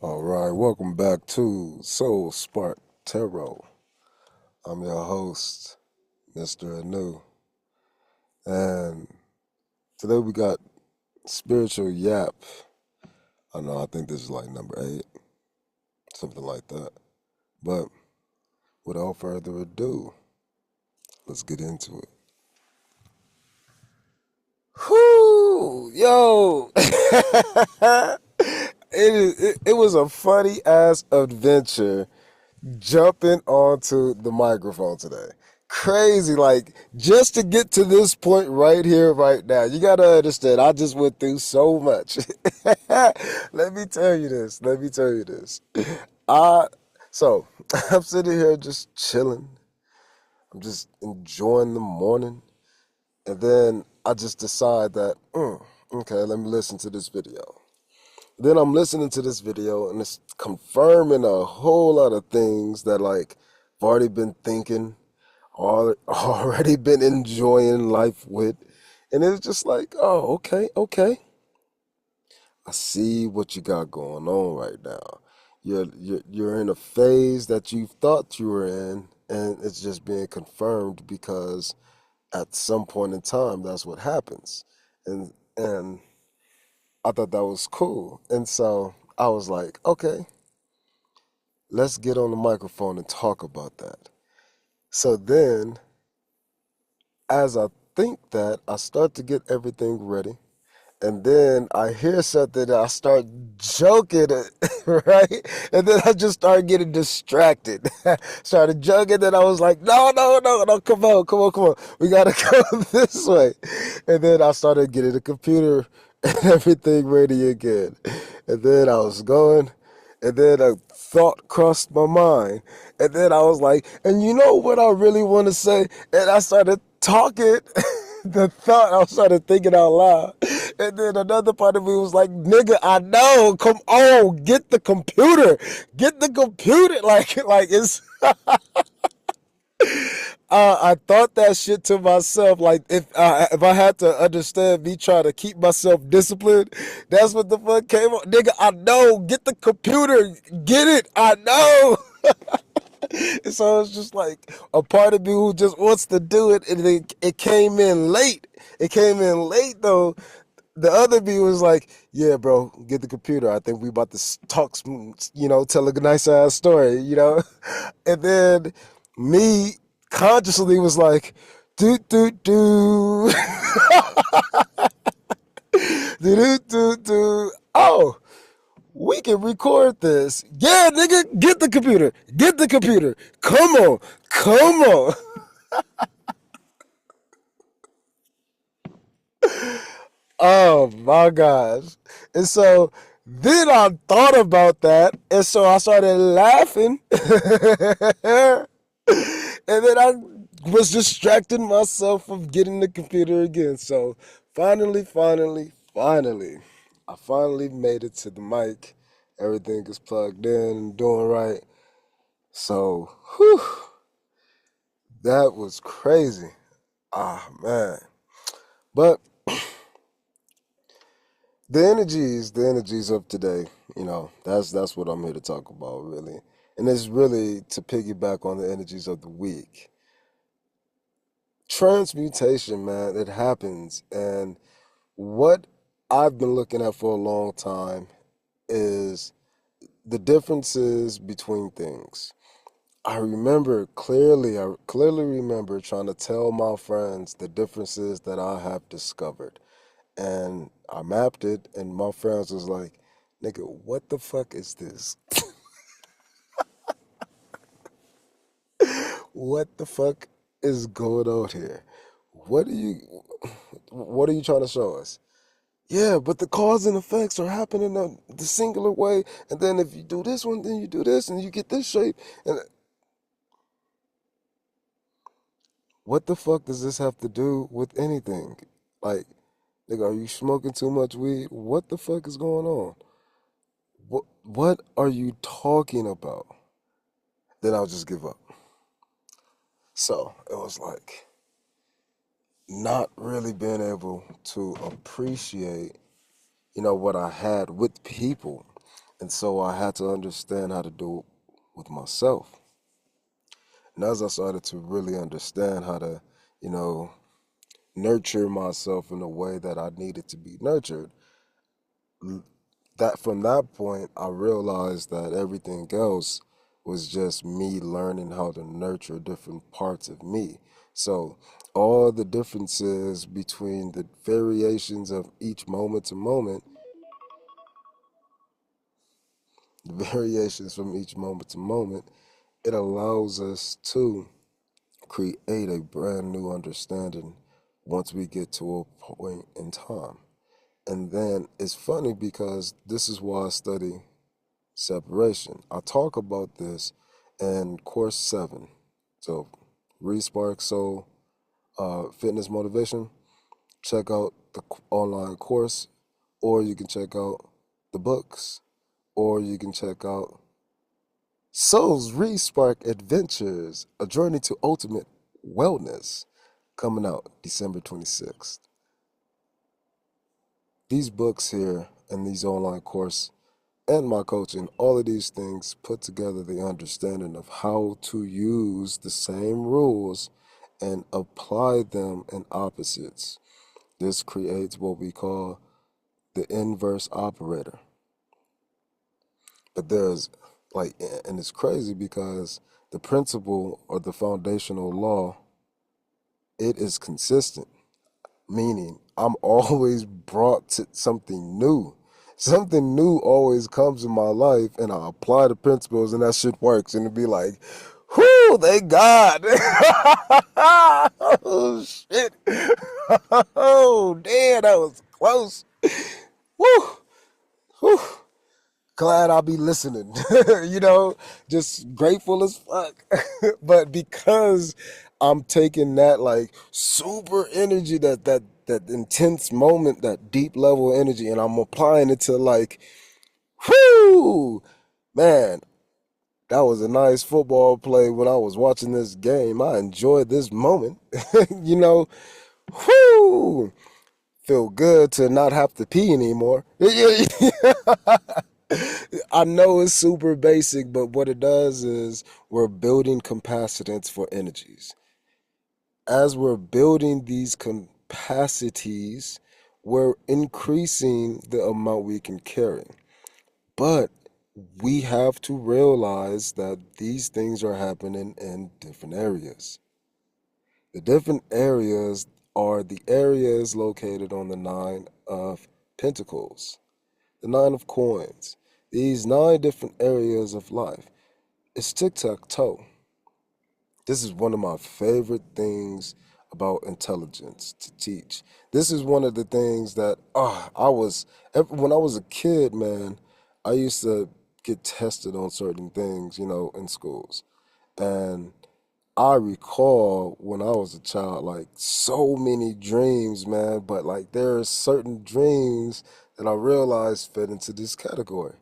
All right, welcome back to Soul Spark Tarot. I'm your host, Mr. Anu, and today we got Spiritual Yap. I know, I think this is like number 8, something like that. But without further ado, let's get into it. Whoo, yo! It was a funny ass adventure jumping onto the microphone today. Crazy, like just to get to this point right here, right now. You gotta understand, I just went through so much. Let me tell you this. Let me tell you this. I so I'm sitting here just chilling. I'm just enjoying the morning, and then I just decide that, okay, let me listen to this video. Then I'm listening to this video and it's confirming a whole lot of things that like I've already been thinking, already been enjoying life with. And it's just like, oh, okay. I see what you got going on right now. You're in a phase that you thought you were in, and it's just being confirmed because at some point in time that's what happens. And I thought that was cool. And so I was like, okay, let's get on the microphone and talk about that. So then, as I think that, I start to get everything ready. And then I hear something and I start joking, right? And then I just started getting distracted. Started joking and I was like, no, come on. We gotta go this way. And then I started getting the computer and everything ready again. And then I was going, and then a thought crossed my mind. And then I was like, and you know what I really want to say? And I started talking. The thought, I started thinking out loud. And then another part of me was like, nigga, I know, come on, get the computer. Get the computer. Like it's I thought that shit to myself. Like if I had to understand me trying to keep myself disciplined, that's what the fuck came on. Nigga, I know. Get the computer. Get it. I know. And so it's just like a part of me who just wants to do it, and it came in late. It came in late though. The other me was like, "Yeah, bro, get the computer. I think we about to talk, tell a nice ass story." And then me consciously was like, do, do. Oh, we can record this. Yeah, nigga, get the computer. Get the computer. Come on. Oh my gosh. And so then I thought about that. And so I started laughing. And then I was distracting myself from getting the computer again. So finally, I finally made it to the mic. Everything is plugged in and doing right. So, whew, that was crazy. Ah, man. But the energies of today, that's what I'm here to talk about, really. And it's really to piggyback on the energies of the week. Transmutation, man, it happens. And what I've been looking at for a long time is the differences between things. I clearly remember trying to tell my friends the differences that I have discovered. And I mapped it, and my friends was like, nigga, what the fuck is this? What the fuck is going on here? What are you what are you trying to show us? Yeah, but the cause and effects are happening the singular way, and then if you do this one, then you do this, and you get this shape. And what the fuck does this have to do with anything? Like, nigga, are you smoking too much weed? What the fuck is going on? What are you talking about? Then I'll just give up. So it was like not really being able to appreciate, what I had with people. And so I had to understand how to do it with myself. And as I started to really understand how to, you know, nurture myself in a way that I needed to be nurtured, that from that point I realized that everything else was just me learning how to nurture different parts of me. So all the differences between the variations of each moment to moment, the variations from each moment to moment, it allows us to create a brand new understanding once we get to a point in time. And then it's funny because this is why I study separation. I talk about this in course 7. So, Respark Soul Fitness Motivation. Check out the online course, or you can check out the books, or you can check out Soul's Respark Adventures, a journey to ultimate wellness, coming out December 26th. These books here and these online courses and my coaching, all of these things put together the understanding of how to use the same rules and apply them in opposites. This creates what we call the inverse operator. But there's like, and it's crazy because the principle or the foundational law, it is consistent, meaning I'm always brought to something new. Something new always comes in my life, and I apply the principles, and that shit works. And it'd be like, whoo, thank God. Oh, shit. Oh, damn, that was close. Woo, woo. Glad I'll be listening, just grateful as fuck. But because I'm taking that like super energy, that intense moment, that deep level energy, and I'm applying it to like, whoo, man, that was a nice football play when I was watching this game. I enjoyed this moment, you know, whoo, feel good to not have to pee anymore. I know it's super basic, but what it does is we're building capacitance for energies. As we're building these capacities, we're increasing the amount we can carry. But we have to realize that these things are happening in different areas. The different areas are the areas located on the Nine of Pentacles, the Nine of Coins. These 9 different areas of life. It's tic-tac-toe. This is one of my favorite things about intelligence to teach. This is one of the things that when I was a kid, man, I used to get tested on certain things, in schools. And I recall when I was a child, like so many dreams, man, but like there are certain dreams that I realized fit into this category.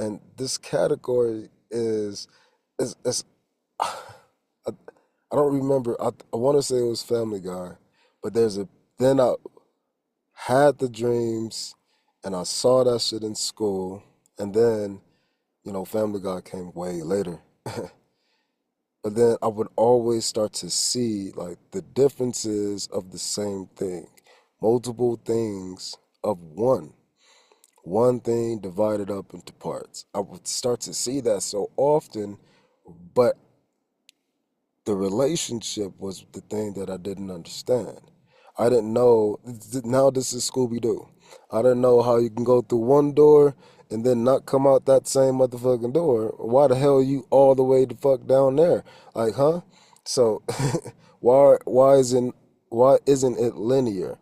And this category is I, I don't remember. I want to say it was Family Guy, but then I had the dreams, and I saw that shit in school, and then Family Guy came way later. But then I would always start to see like the differences of the same thing, multiple things of one thing divided up into parts. I would start to see that so often, but the relationship was the thing that I didn't understand. I didn't know. Now this is Scooby Doo. I didn't know how you can go through one door and then not come out that same motherfucking door. Why the hell are you all the way the fuck down there? Like, huh? So why isn't it linear?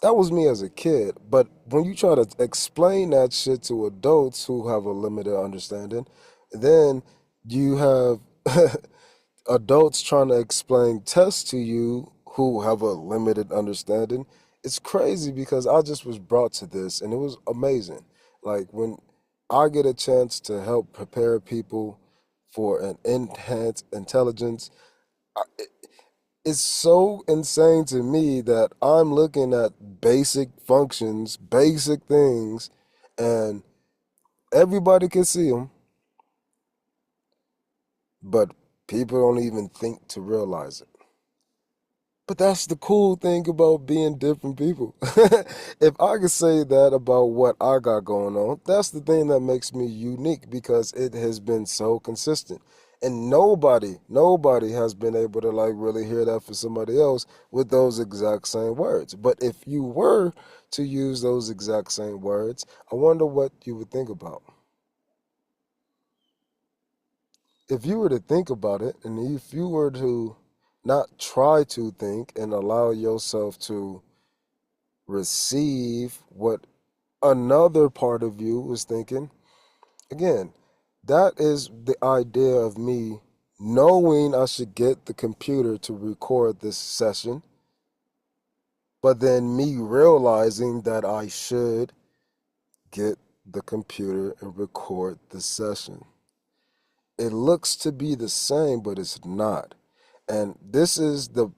That was me as a kid. But when you try to explain that shit to adults who have a limited understanding, then you have adults trying to explain tests to you who have a limited understanding. It's crazy because I just was brought to this and it was amazing. Like when I get a chance to help prepare people for an enhanced intelligence, it's so insane to me that I'm looking at basic functions, basic things, and Everybody can see them, but people don't even think to realize it. But that's the cool thing about being different people. If I could say that about what I got going on, that's the thing that makes me unique because it has been so consistent. And nobody has been able to like really hear that for somebody else with those exact same words. But if you were to use those exact same words, I wonder what you would think about. If you were to think about it, and if you were to not try to think and allow yourself to receive what another part of you was thinking, again, that is the idea of me knowing I should get the computer to record this session, but then me realizing that I should get the computer and record the session. It looks to be the same, but it's not. And this is the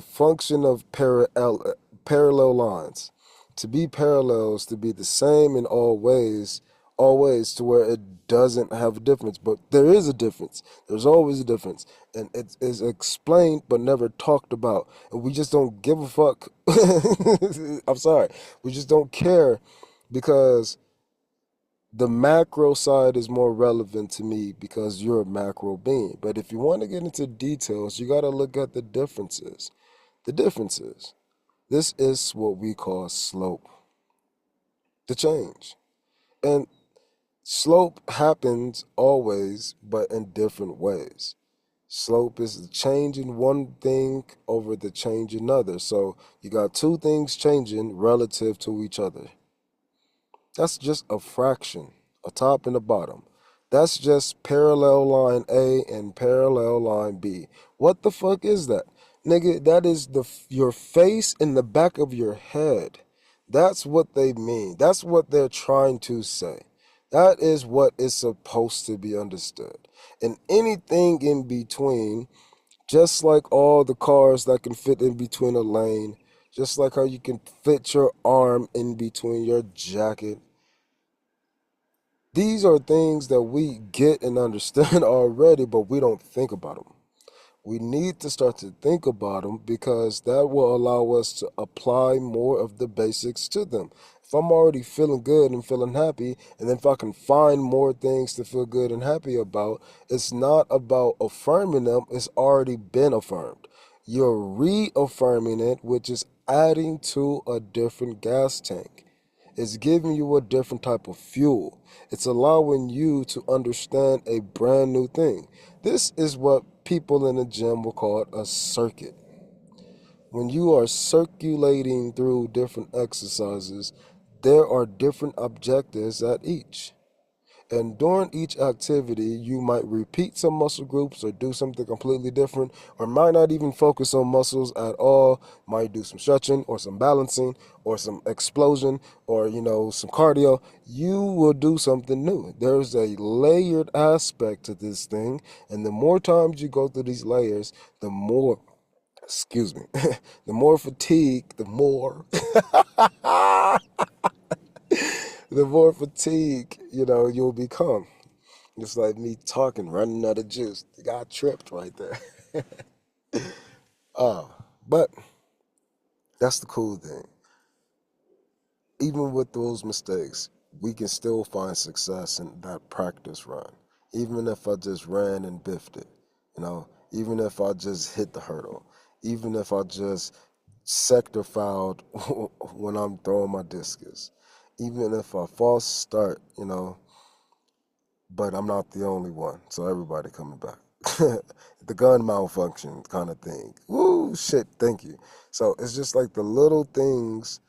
function of parallel lines. To be parallels, to be the same in all ways to where it doesn't have a difference. But there is a difference. There's always a difference. And it is explained but never talked about. And we just don't give a fuck. I'm sorry. We just don't care because the macro side is more relevant to me because you're a macro being. But if you want to get into details, you got to look at the differences. The differences. This is what we call slope, the change. And slope happens always, but in different ways. Slope is the change in one thing over the change in another. So you got two things changing relative to each other. That's just a fraction, a top and a bottom. That's just parallel line A and parallel line B. What the fuck is that? Nigga, that is your face in the back of your head. That's what they mean. That's what they're trying to say. That is what is supposed to be understood. And anything in between, just like all the cars that can fit in between a lane, just like how you can fit your arm in between your jacket, these are things that we get and understand already, but we don't think about them. We need to start to think about them because that will allow us to apply more of the basics to them. If I'm already feeling good and feeling happy, and then if I can find more things to feel good and happy about, it's not about affirming them, it's already been affirmed. You're reaffirming it, which is adding to a different gas tank. It's giving you a different type of fuel. It's allowing you to understand a brand new thing. This is what people in the gym will call a circuit. When you are circulating through different exercises, there are different objectives at each. And during each activity, you might repeat some muscle groups or do something completely different, or might not even focus on muscles at all. Might do some stretching or some balancing or some explosion or, some cardio. You will do something new. There's a layered aspect to this thing. And the more times you go through these layers, the more, excuse me, the more fatigue, the more fatigue, you'll become. Just like me talking, running out of juice. Got tripped right there. uh, but that's the cool thing. Even with those mistakes, we can still find success in that practice run. Even if I just ran and biffed it, even if I just hit the hurdle, even if I just sector fouled when I'm throwing my discus, even if I false start, but I'm not the only one. So everybody coming back. The gun malfunction kind of thing. Woo, shit, thank you. So it's just like the little things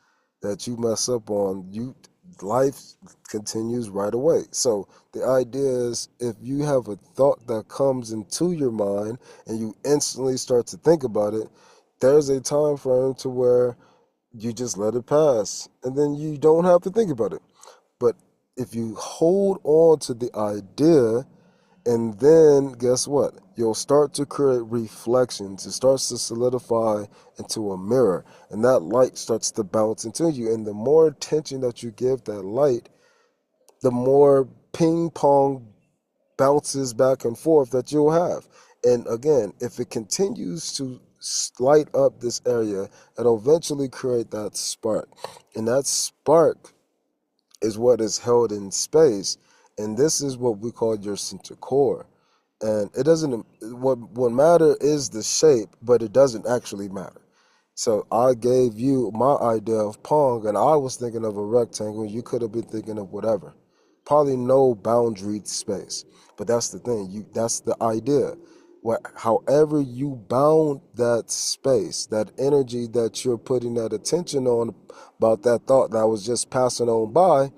that you mess up on, life continues right away. So the idea is if you have a thought that comes into your mind and you instantly start to think about it, there's a time frame to where you just let it pass and then you don't have to think about it. But if you hold on to the idea, and then guess what? You'll start to create reflections. It starts to solidify into a mirror, and that light starts to bounce into you. And the more attention that you give that light, the more ping pong bounces back and forth that you'll have. And again, if it continues to light up this area, it'll eventually create that spark. And that spark is what is held in space. And this is what we call your center core. And it doesn't, what matter is the shape, but it doesn't actually matter. So I gave you my idea of Pong, and I was thinking of a rectangle. You could have been thinking of whatever. Probably no boundaried space. But that's the thing. That's the idea. However you bound that space, that energy that you're putting that attention on about that thought that was just passing on by,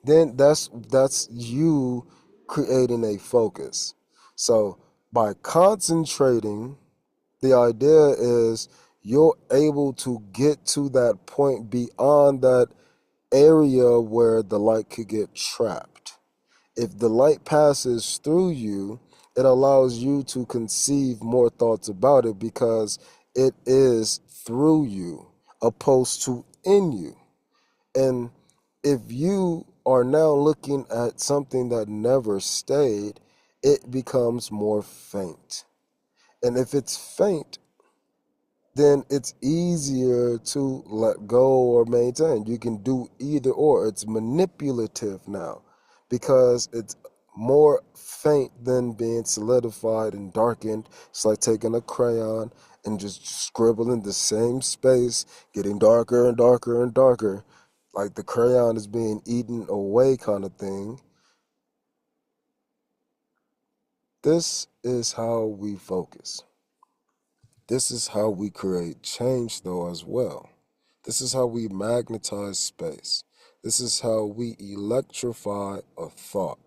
then that's you creating a focus. So by concentrating, the idea is you're able to get to that point beyond that area where the light could get trapped. If the light passes through you, it allows you to conceive more thoughts about it because it is through you opposed to in you. And if you are now looking at something that never stayed, it becomes more faint. And if it's faint, then it's easier to let go or maintain. You can do either or. It's manipulative now because it's more faint than being solidified and darkened. It's like taking a crayon and just scribbling the same space, getting darker and darker and darker, like the crayon is being eaten away kind of thing. This is how we focus. This is how we create change, though, as well. This is how we magnetize space. This is how we electrify a thought.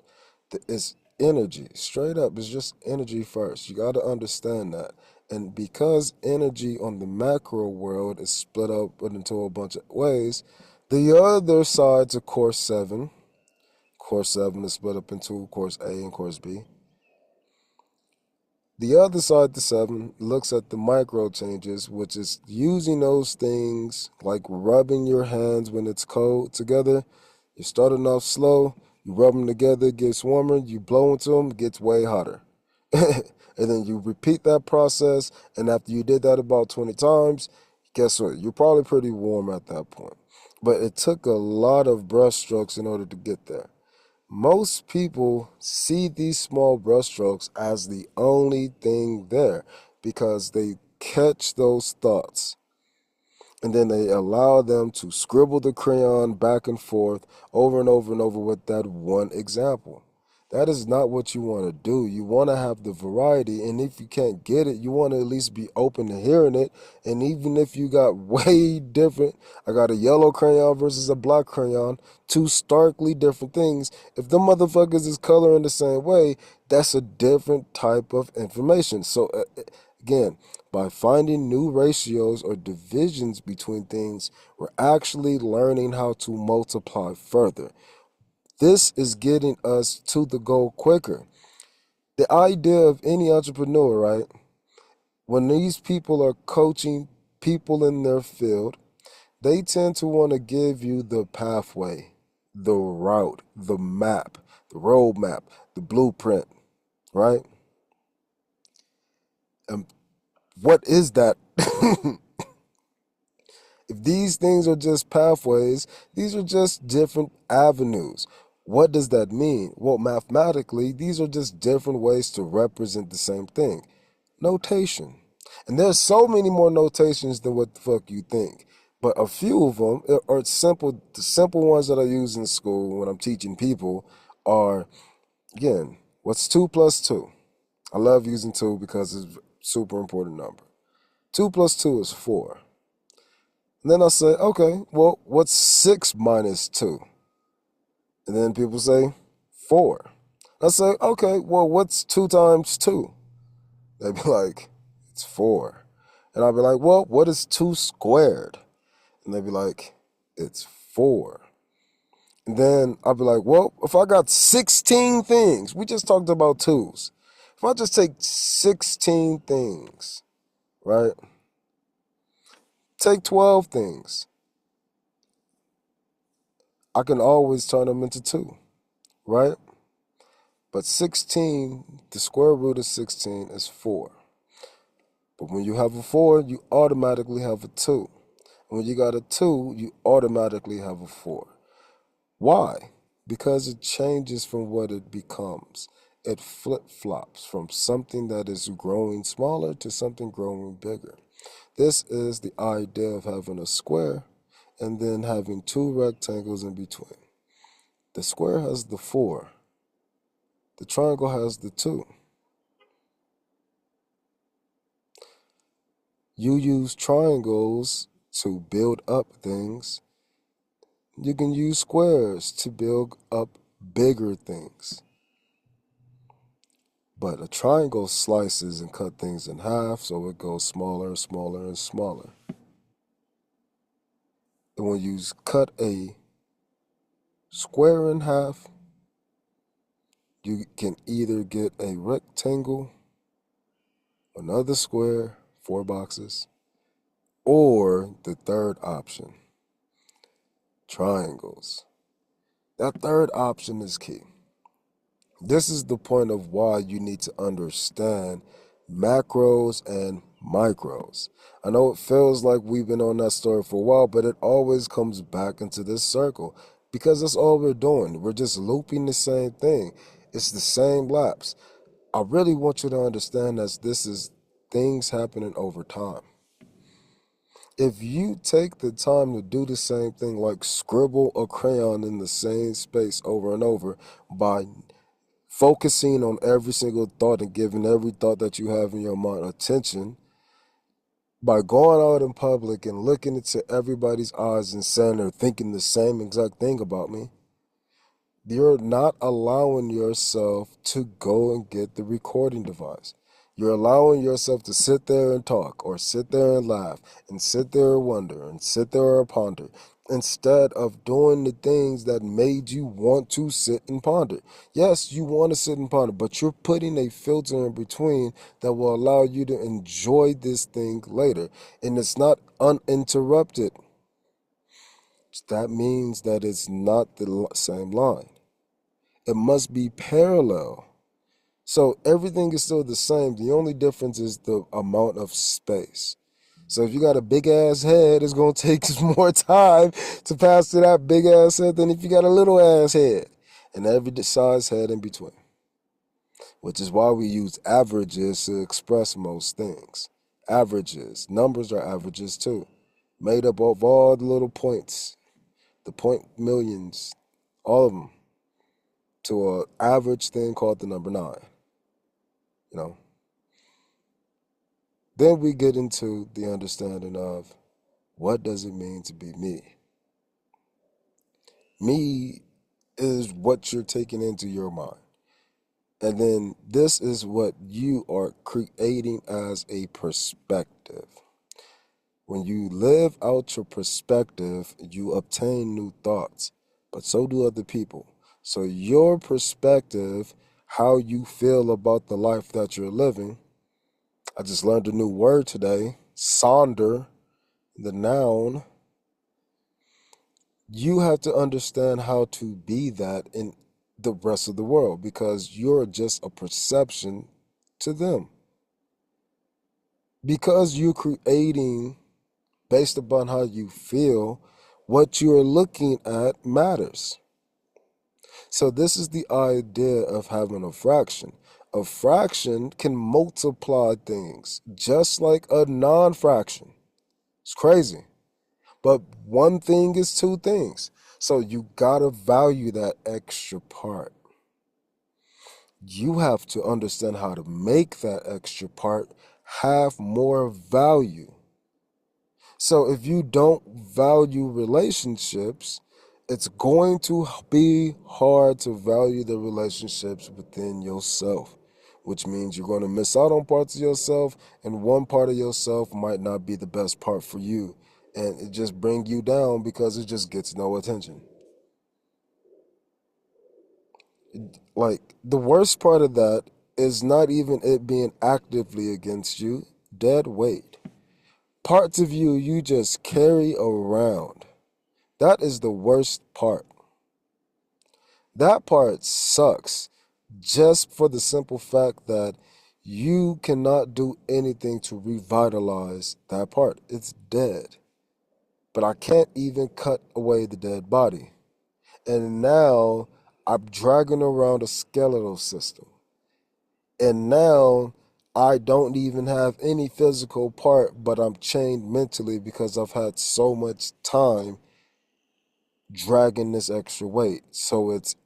It's energy. Straight up, it's just energy first. You got to understand that. And because energy on the macro world is split up into a bunch of ways, the other side's of course 7. Course 7 is split up into course A and course B. The other side, the 7, looks at the micro changes, which is using those things like rubbing your hands when it's cold together. You're starting off slow, you rub them together, it gets warmer, you blow into them, it gets way hotter. And then you repeat that process, and after you did that about 20 times, guess what? You're probably pretty warm at that point. But it took a lot of brush strokes in order to get there. Most people see these small brushstrokes as the only thing there because they catch those thoughts and then they allow them to scribble the crayon back and forth over and over and over with that one example. That is not what you want to do. You want to have the variety, and if you can't get it, you want to at least be open to hearing it. And even if you got way different, I got a yellow crayon versus a black crayon, two starkly different things. If the motherfuckers is coloring the same way, that's a different type of information. So again, by finding new ratios or divisions between things, we're actually learning how to multiply further. This is getting us to the goal quicker. The idea of any entrepreneur, right? When these people are coaching people in their field, they tend to want to give you the pathway, the route, the map, the roadmap, the blueprint, right? And what is that? If these things are just pathways, these are just different avenues. What does that mean? Well, mathematically, these are just different ways to represent the same thing. Notation. And there's so many more notations than what the fuck you think. But a few of them are simple. The simple ones that I use in school when I'm teaching people are, again, what's 2 plus 2? I love using 2 because it's a super important number. 2 plus 2 is 4. And then I say, okay, well, what's 6 minus 2? And then people say, 4. I say, okay, well, what's 2 times 2? They'd be like, it's 4. And I'd be like, well, what is 2 squared? And they'd be like, it's 4. And then I'd be like, well, if I got 16 things, we just talked about 2s. If I just take 16 things, right? Take 12 things. I can always turn them into 2. right? But 16, the square root of 16 is 4. But when you have a 4, you automatically have a 2. When you got a 2, you automatically have a 4. Why? Because it changes from what it becomes. It flip-flops from something that is growing smaller to something growing bigger. This is the idea of having a square and then having two rectangles in between. The square has the 4. The triangle has the 2. You use triangles to build up things. You can use squares to build up bigger things. But a triangle slices and cut things in half, so it goes smaller and smaller and smaller. And when you cut a square in half, you can either get a rectangle, another square, 4 boxes, or the third option, triangles. That third option is key. This is the point of why you need to understand macros and micros. I know it feels like we've been on that story for a while, but it always comes back into this circle because that's all we're doing. We're just looping the same thing. It's the same laps. I really want you to understand that this is things happening over time. If you take the time to do the same thing, like scribble a crayon in the same space over and over by focusing on every single thought and giving every thought that you have in your mind attention, by going out in public and looking into everybody's eyes and saying they're thinking the same exact thing about me, you're not allowing yourself to go and get the recording device. You're allowing yourself to sit there and talk or sit there and laugh and sit there and wonder and sit there and ponder instead of doing the things that made you want to sit and ponder. Yes, you want to sit and ponder, but you're putting a filter in between that will allow you to enjoy this thing later. And it's not uninterrupted. That means that it's not the same line. It must be parallel. So everything is still the same. The only difference is the amount of space. So if you got a big ass head, it's going to take more time to pass to that big ass head than if you got a little ass head and every size head in between, which is why we use averages to express most things. Averages, numbers are averages too, made up of all the little points, the point millions, all of them, to an average thing called the number 9. You know. Then we get into the understanding of what does it mean to be me? Me is what you're taking into your mind. And then this is what you are creating as a perspective. When you live out your perspective, you obtain new thoughts, but so do other people. So your perspective, how you feel about the life that you're living. I just learned a new word today, sonder, the noun. You have to understand how to be that in the rest of the world because you're just a perception to them. Because you're creating based upon how you feel, what you're looking at matters. So this is the idea of having a fraction. A fraction can multiply things just like a non-fraction. It's crazy. But one thing is two things. So you gotta value that extra part. You have to understand how to make that extra part have more value. So if you don't value relationships, it's going to be hard to value the relationships within yourself, which means you're going to miss out on parts of yourself, and one part of yourself might not be the best part for you, and it just brings you down because it just gets no attention. Like, the worst part of that is not even it being actively against you, dead weight. Parts of you just carry around. That is the worst part. That part sucks just for the simple fact that you cannot do anything to revitalize that part. It's dead. But I can't even cut away the dead body. And now I'm dragging around a skeletal system. And now I don't even have any physical part, but I'm chained mentally because I've had so much time dragging this extra weight. So its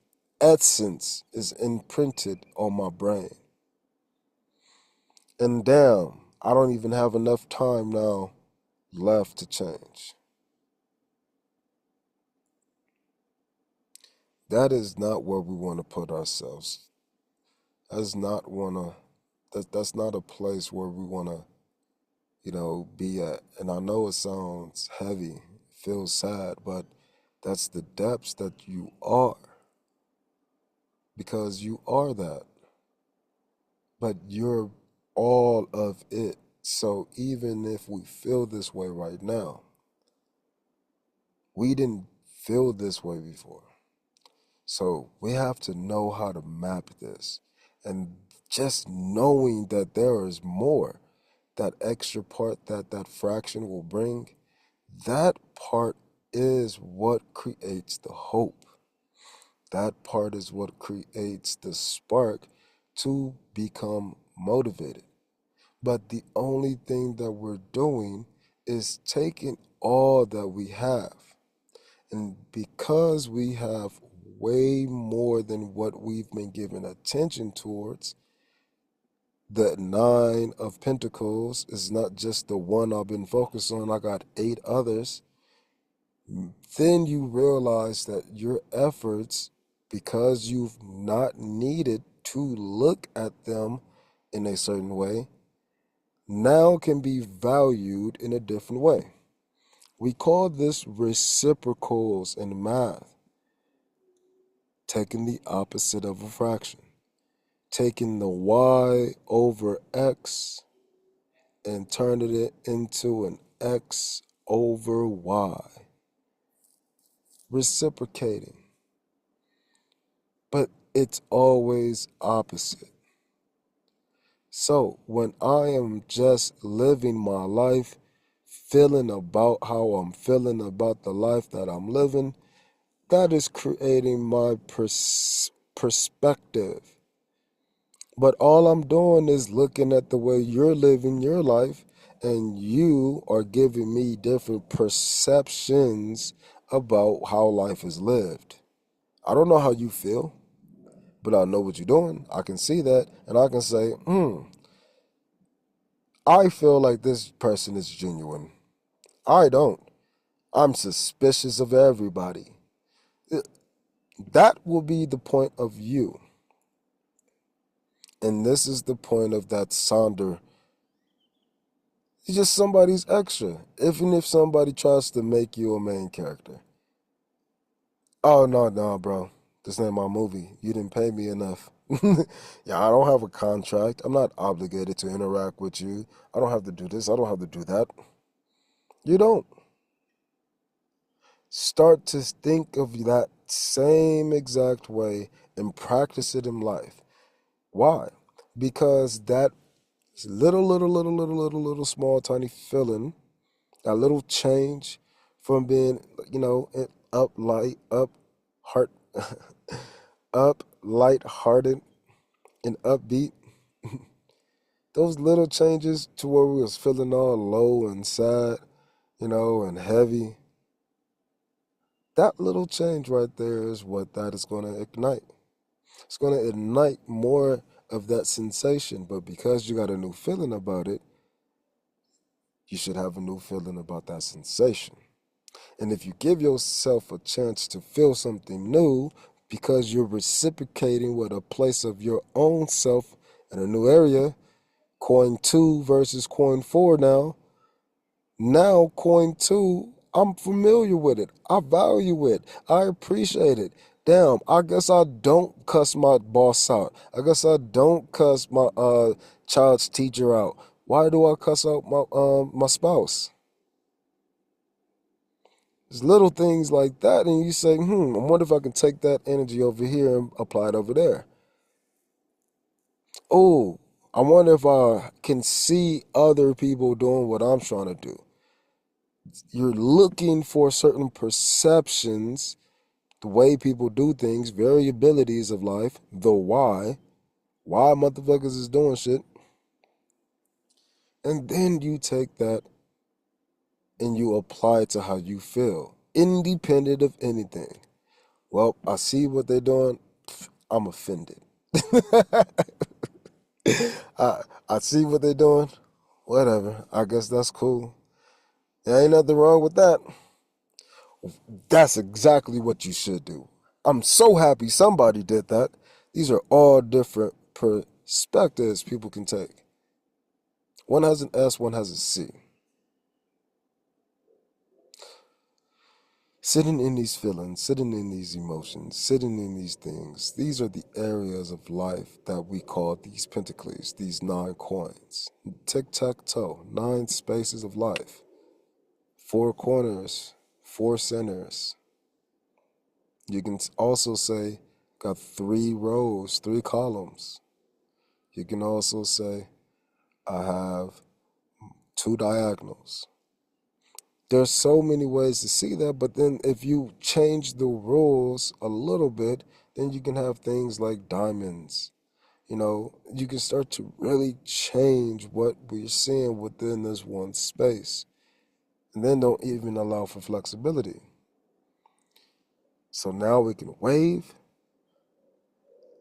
essence is imprinted on my brain. And damn, I don't even have enough time now left to change. That is not where we want to put ourselves. That's not wanna that's not a place where we wanna, be at. And I know it sounds heavy, feels sad, but that's the depths that you are. Because you are that. But you're all of it. So even if we feel this way right now, we didn't feel this way before. So we have to know how to map this. And just knowing that there is more, that extra part that that fraction will bring, that part is what creates the hope. That part is what creates the spark to become motivated. But the only thing that we're doing is taking all that we have. And because we have way more than what we've been given attention towards, the Nine of Pentacles is not just the one I've been focused on, I got 8 others. Then you realize that your efforts, because you've not needed to look at them in a certain way, now can be valued in a different way. We call this reciprocals in math, taking the opposite of a fraction, taking the y over x and turning it into an x over y, reciprocating. But it's always opposite. So when I am just living my life, feeling about how I'm feeling about the life that I'm living, that is creating my perspective. But all I'm doing is looking at the way you're living your life, and you are giving me different perceptions about how life is lived. I don't know how you feel, but I know what you're doing. I can see that, and I can say, I feel like this person is genuine. I don't. I'm suspicious of everybody. That will be the point of you. And this is the point of that Sonder. He's just somebody's extra, even if somebody tries to make you a main character. Oh, no, no, bro. This ain't my movie. You didn't pay me enough. Yeah, I don't have a contract. I'm not obligated to interact with you. I don't have to do this. I don't have to do that. You don't. Start to think of that same exact way and practice it in life. Why? Because that little small, tiny feeling, that little change from being, up light, up heart, up light-hearted and upbeat. Those little changes to where we was feeling all low and sad, and heavy. That little change right there is what that is going to ignite. It's going to ignite more of that sensation, but because you got a new feeling about it, you should have a new feeling about that sensation. And if you give yourself a chance to feel something new because you're reciprocating with a place of your own self in a new area, coin 2 versus coin 4 now. Now, coin 2, I'm familiar with it. I value it. I appreciate it. Damn, I guess I don't cuss my boss out. I guess I don't cuss my child's teacher out. Why do I cuss out my spouse? It's little things like that, and you say, I wonder if I can take that energy over here and apply it over there. Oh, I wonder if I can see other people doing what I'm trying to do. You're looking for certain perceptions, the way people do things, variabilities of life, the why motherfuckers is doing shit, and then you take that and you apply it to how you feel, independent of anything. Well, I see what they're doing. I'm offended. I I see what they're doing. Whatever. I guess that's cool. There ain't nothing wrong with that. That's exactly what you should do. I'm so happy somebody did that. These are all different perspectives people can take. One has an S, one has a C. Sitting in these feelings, sitting in these emotions, sitting in these things, these are the areas of life that we call these pentacles, these 9 coins. Tic tac toe, 9 spaces of life, 4 corners, 4 centers. You can also say, got 3 rows, 3 columns. You can also say, I have 2 diagonals. There's so many ways to see that, but then if you change the rules a little bit, then you can have things like diamonds. You can start to really change what we're seeing within this one space. And then don't even allow for flexibility. So now we can wave.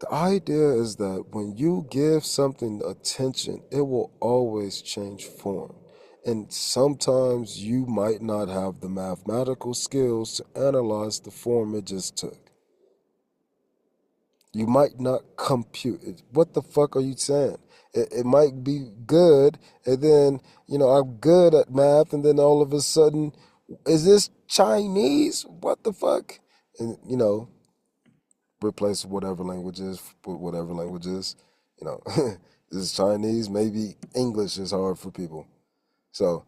The idea is that when you give something attention, it will always change form. And sometimes you might not have the mathematical skills to analyze the form it just took. You might not compute it. What the fuck are you saying? It might be good, and then, I'm good at math, and then all of a sudden, is this Chinese? What the fuck? And, replace whatever language is with whatever language is. You know, this is Chinese. Maybe English is hard for people. So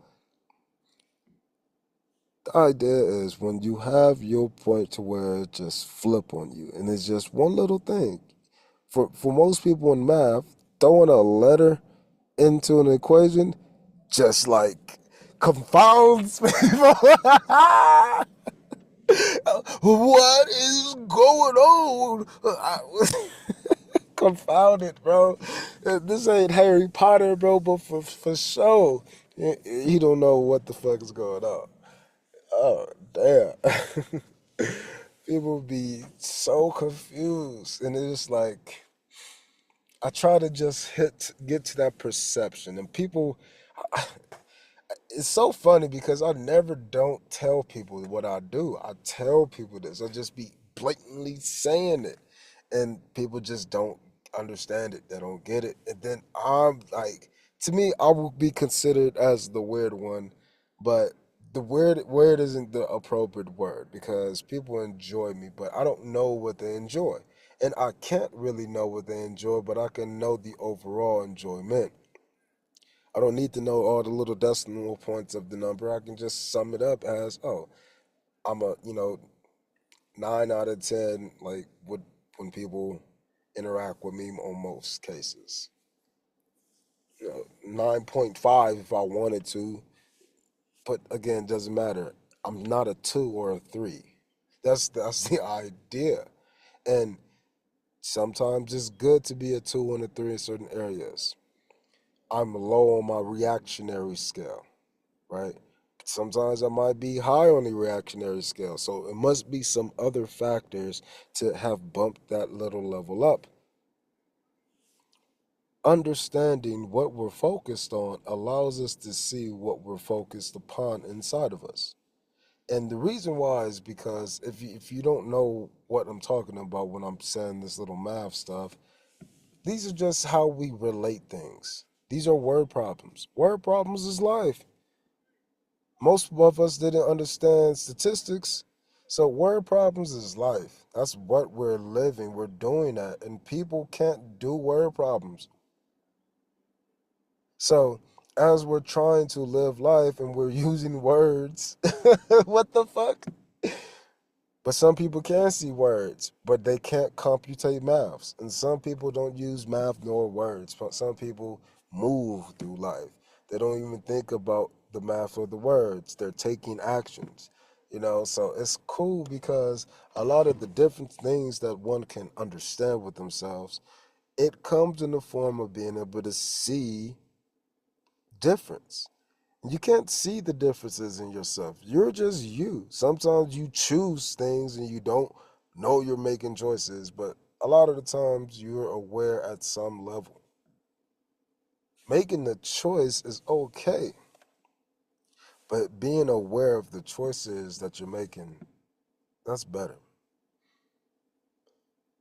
the idea is when you have your point to where it just flip on you, and it's just one little thing. For most people in math, throwing a letter into an equation just like confounds people. What is going on? Confounded, bro. This ain't Harry Potter, bro, but for sure, he don't know what the fuck is going on. Oh, damn. People be so confused, and it's like I try to just get to that perception, and people, it's so funny because I never don't tell people what I do. I tell people this. I just be blatantly saying it, and people just don't understand it. They don't get it, and then I'm like, to me, I will be considered as the weird one, but the weird isn't the appropriate word because people enjoy me, but I don't know what they enjoy, and I can't really know what they enjoy, but I can know the overall enjoyment. I don't need to know all the little decimal points of the number. I can just sum it up as, oh, I'm a, 9 out of 10, like when people interact with me on most cases. 9.5 if I wanted to, but again, doesn't matter. I'm not a 2 or a 3. That's the idea. And sometimes it's good to be a 2 and a 3 in certain areas. I'm low on my reactionary scale, right? Sometimes I might be high on the reactionary scale. So it must be some other factors to have bumped that little level up. Understanding what we're focused on allows us to see what we're focused upon inside of us. And the reason why is because if you don't know what I'm talking about when I'm saying this little math stuff, these are just how we relate things. These are word problems. Word problems is life. Most of us didn't understand statistics. So word problems is life. That's what we're living. We're doing that. And people can't do word problems. So as we're trying to live life and we're using words. What the fuck? But some people can see words, but they can't computate maths. And some people don't use math nor words. But some people move through life. They don't even think about the math or the words. They're taking actions. So it's cool because a lot of the different things that one can understand with themselves, it comes in the form of being able to see difference. You can't see the differences in yourself. You're just you. Sometimes you choose things and you don't know you're making choices, but a lot of the times you're aware at some level. Making the choice is okay, but being aware of the choices that you're making, that's better.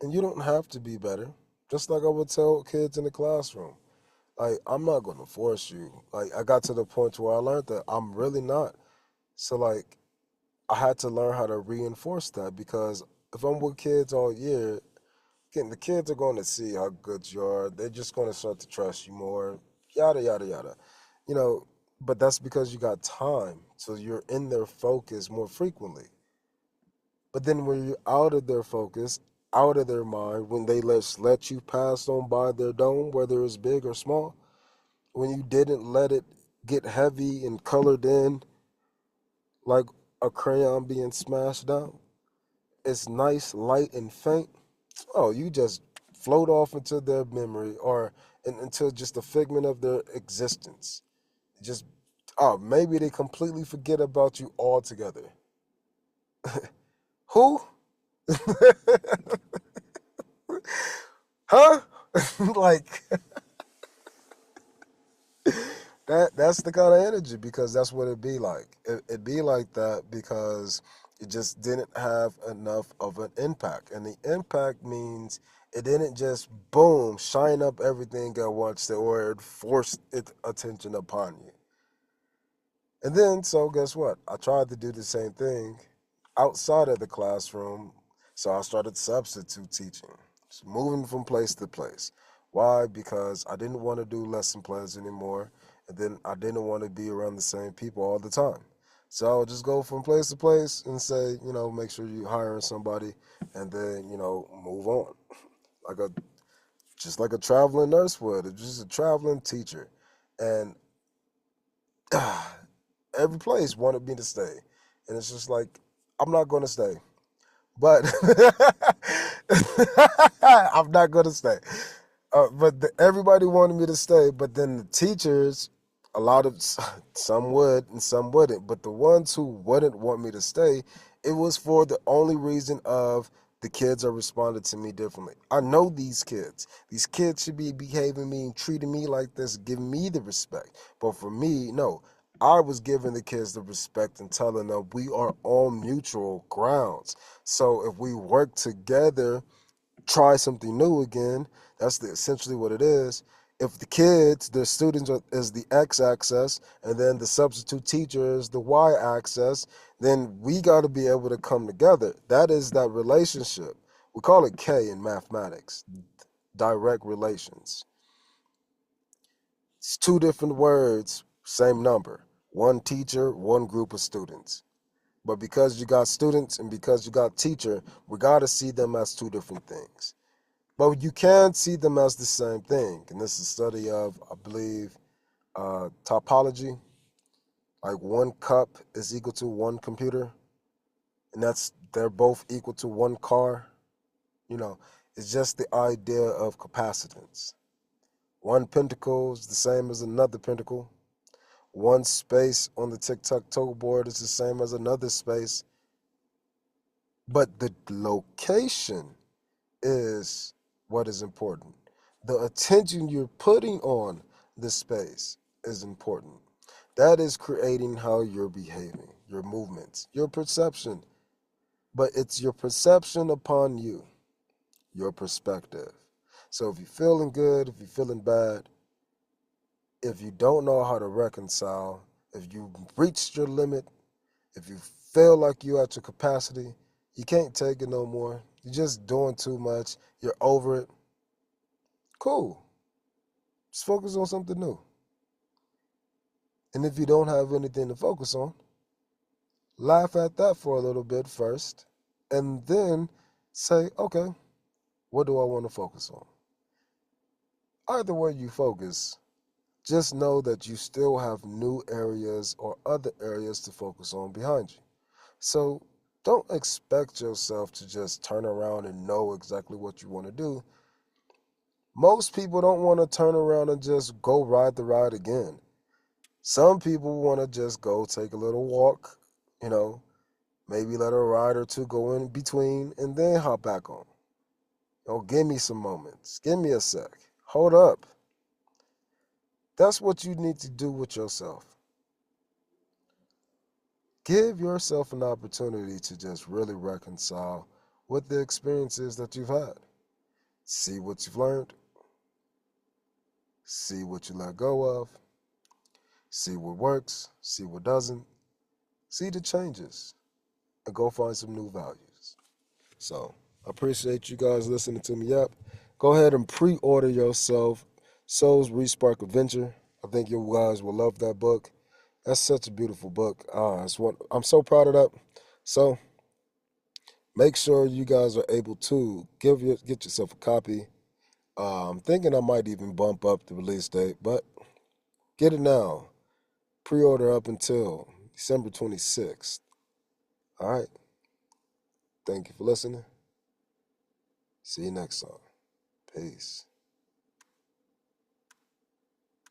And you don't have to be better. Just like I would tell kids in the classroom. Like, I'm not going to force you. Like, I got to the point where I learned that I'm really not. So, like, I had to learn how to reinforce that because if I'm with kids all year, again, the kids are going to see how good you are. They're just going to start to trust you more, yada, yada, yada. You know, but that's because you got time. So you're in their focus more frequently. But then when you're out of their focus, out of their mind, when they let you pass on by their dome, whether it's big or small, when you didn't let it get heavy and colored in like a crayon being smashed down, it's nice, light, and faint. Oh, you just float off into their memory or into just a figment of their existence. Just, oh, maybe they completely forget about you altogether. Who? Huh? Like, that's the kind of energy because that's what it be like. It be like that because it just didn't have enough of an impact. And the impact means it didn't just boom, shine up everything at once or it forced its attention upon you. And then, so guess what? I tried to do the same thing outside of the classroom. So I started substitute teaching, just moving from place to place. Why? Because I didn't want to do lesson plans anymore. And then I didn't want to be around the same people all the time. So I would just go from place to place and say, make sure you're hiring somebody and then, move on. Like a just like a traveling nurse would, it's just a traveling teacher. And every place wanted me to stay. And it's just like, I'm not going to stay. But I'm not going to stay. Everybody wanted me to stay. But then the teachers, a lot of, some would and some wouldn't. But the ones who wouldn't want me to stay, it was for the only reason of the kids are responding to me differently. I know these kids. These kids should be behaving me and treating me like this, giving me the respect. But for me, no. I was giving the kids the respect and telling them we are on mutual grounds. So if we work together, try something new again, essentially what it is. If the kids, the students is the x-axis, and then the substitute teacher is the y-axis, then we got to be able to come together. That is that relationship. We call it K in mathematics, direct relations. It's two different words, same number. One teacher, one group of students. But because you got students and because you got teacher, we got to see them as two different things. But you can see them as the same thing. And this is a study of, I believe, topology. Like one cup is equal to one computer. And they're both equal to one car. You know, it's just the idea of capacitance. One pentacle is the same as another pentacle. One space on the tic-tac-toe board is the same as another space. But the location is what is important. The attention you're putting on the space is important. That is creating how you're behaving, your movements, your perception. But it's your perception upon you, your perspective. So if you're feeling good, if you're feeling bad, if you don't know how to reconcile, if you reached your limit, if you feel like you're at your capacity, you can't take it no more. You're just doing too much. You're over it. Cool. Just focus on something new. And if you don't have anything to focus on, laugh at that for a little bit first, and then say, okay, what do I want to focus on? Either way you focus, just know that you still have new areas or other areas to focus on behind you. So don't expect yourself to just turn around and know exactly what you want to do. Most people don't want to turn around and just go ride the ride again. Some people want to just go take a little walk, you know, maybe let a ride or two go in between and then hop back on. Give me some moments. Give me a sec. Hold up. That's what you need to do with yourself. Give yourself an opportunity to just really reconcile with the experiences that you've had. See what you've learned. See what you let go of. See what works. See what doesn't. See the changes. And go find some new values. So, I appreciate you guys listening to me up. Go ahead and pre-order yourself Soul's Respark Adventure. I think you guys will love that book. That's such a beautiful book. I'm so proud of that. So make sure you guys are able to get yourself a copy. I'm thinking I might even bump up the release date, but get it now. Pre-order up until December 26th. All right. Thank you for listening. See you next time. Peace.